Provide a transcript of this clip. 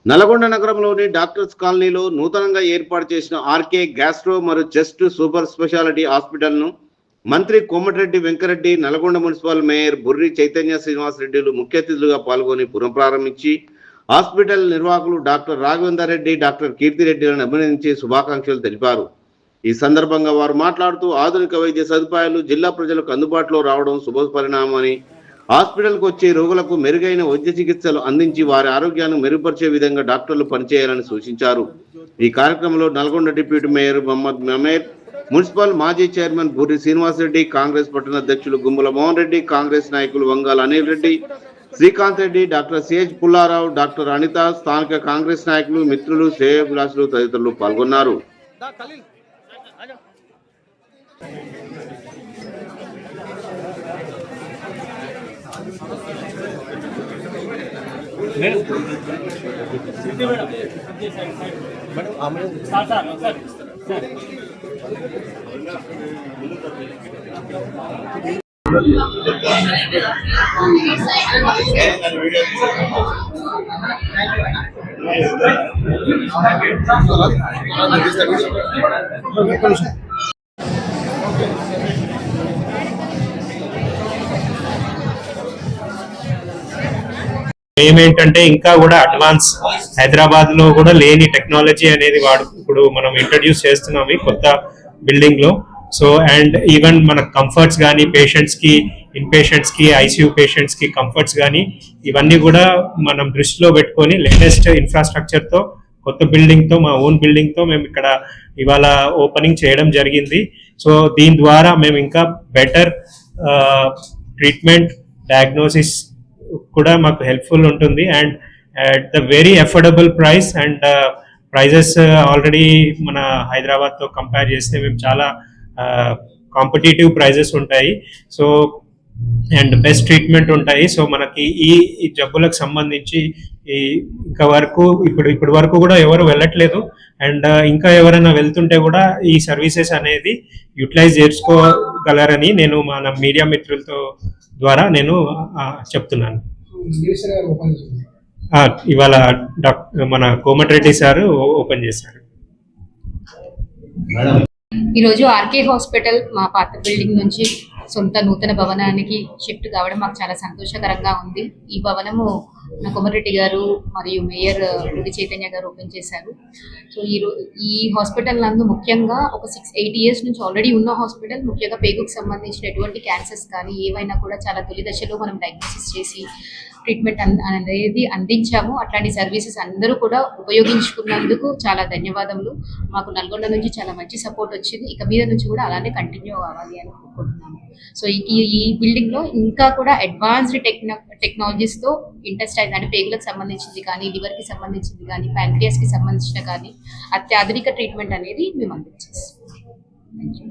నల్గొండ నగరంలోని డాక్టర్స్ కాలనీలో నూతనంగా ఏర్పాటు చేసిన ఆర్కే గ్యాస్ట్రో మరియు చెస్ట్ సూపర్ స్పెషాలిటీ హాస్పిటల్ను మంత్రి కోమటిరెడ్డి వెంకరెడ్డి, నల్గొండ మున్సిపల్ మేయర్ బుర్రి చైతన్య శ్రీనివాస్ రెడ్డిలు ముఖ్య అతిథులుగా పాల్గొని పునఃప్రారంభించి హాస్పిటల్ నిర్వాహకులు డాక్టర్ రాఘవేందర్ రెడ్డి, డాక్టర్ కీర్తిరెడ్డిలను అభినందించి శుభాకాంక్షలు తెలిపారు. ఈ సందర్భంగా వారు మాట్లాడుతూ ఆధునిక వైద్య సదుపాయాలు జిల్లా ప్రజలకు అందుబాటులో రావడం శుభ పరిణామమని, హాస్పిటల్కు వచ్చే రోగులకు మెరుగైన వైద్య చికిత్సలు అందించి వారి ఆరోగ్యాన్ని మెరుగుపరిచే విధంగా డాక్టర్లు పనిచేయాలని సూచించారు. ఈ కార్యక్రమంలో Nalgonda deputy mayor Mohammed Mamer, municipal మాజీ చైర్మన్ బుర్రి శ్రీనివాసరెడ్డి, కాంగ్రెస్ పట్టణ అధ్యక్షులు గుమ్మల మోహన్ రెడ్డి, కాంగ్రెస్ నాయకులు Vangala Anil Reddy, Srikanth Reddy, doctor CH Pullarao, doctor Anitha, స్థానిక కాంగ్రెస్ నాయకులు, మిత్రులు, శ్రేయోభిలాషులు తదితరులు పాల్గొన్నారు. ఏమేంటంటే ఇంకా కూడా అడ్వాన్స్ హైదరాబాద్ లో కూడా లేని టెక్నాలజీ అనేది ఇప్పుడు మనం ఇంట్రడ్యూస్ చేస్తున్నాం ఈ కొత్త బిల్డింగ్ లో. సో అండ్ ఈవెన్ మన కంఫర్ట్స్ కానీ పేషెంట్స్ కి, ఇన్ పేషెంట్స్ కి, ఐసీయూ పేషెంట్స్ కి కంఫర్ట్స్ కానీ ఇవన్నీ కూడా మనం దృష్టిలో పెట్టుకొని లేటెస్ట్ ఇన్ఫ్రాస్ట్రక్చర్ తో, కొత్త బిల్డింగ్ తో, మా ఓన్ బిల్డింగ్ తో మేము ఇక్కడ ఇవాళ ఓపెనింగ్ చేయడం జరిగింది. సో దీని ద్వారా మేము ఇంకా బెటర్ ట్రీట్మెంట్, డయాగ్నోసిస్ కూడా మాకు హెల్ప్ఫుల్ ఉంటుంది. And at the very affordable price. And prices already మన హైదరాబాద్తో కంపేర్ చేస్తే మేము చాలా కాంపిటేటివ్ ప్రైజెస్ ఉంటాయి. సో అండ్ బెస్ట్ ట్రీట్మెంట్ ఉంటాయి. సో మనకి ఈ జబ్బులకు సంబంధించి ఇప్పటి వరకు కూడా ఎవరు వెళ్ళట్లేదు. అండ్ ఇంకా ఎవరైనా వెళ్తుంటే కూడా ఈ సర్వీసెస్ అనేది యూటిలైజ్ చేసుకోగలరని నేను మన మీడియా మిత్రులతో ద్వారా నేను చెప్తున్నాను. ఇవాళ మన కోమటిరెడ్డి సార్ ఓపెన్ చేశారు. ఈరోజు ఆర్కే హాస్పిటల్ మా పాత బిల్డింగ్ నుంచి సొంత నూతన భవనానికి షిఫ్ట్ కావడం మాకు చాలా సంతోషకరంగా ఉంది. ఈ భవనము నా కోమటిరెడ్డి గారు మరియు మేయర్ బుర్రి చైతన్య గారు ఓపెన్ చేశారు. సో ఈ హాస్పిటల్ నందు ముఖ్యంగా ఒక 6-8 years నుంచి ఆల్రెడీ ఉన్న హాస్పిటల్, ముఖ్యంగా పేగుకు సంబంధించిన ఎటువంటి క్యాన్సర్స్ కానీ ఏవైనా కూడా చాలా తొలి దశలో మనం డయాగ్నోసిస్ చేసి ట్రీట్మెంట్ అనేది అందించాము. అట్లాంటి సర్వీసెస్ అందరూ కూడా ఉపయోగించుకున్నందుకు చాలా ధన్యవాదములు. మాకు నల్గొండ నుంచి చాలా మంచి సపోర్ట్ వచ్చింది. ఇక మీద నుంచి కూడా అలానే కంటిన్యూ అవ్వాలి అని అనుకుంటున్నాము. సో ఈ బిల్డింగ్ లో ఇంకా కూడా అడ్వాన్స్డ్ టెక్నాలజీస్తో ఇంటెస్టైన్ అంటే పేగులకు సంబంధించింది కానీ, లివర్ కి సంబంధించింది కానీ, ప్యాంక్రియాస్ కి సంబంధించిన కానీ అత్యాధునిక ట్రీట్మెంట్ అనేది మేము అందించేస్తాం. Thank you.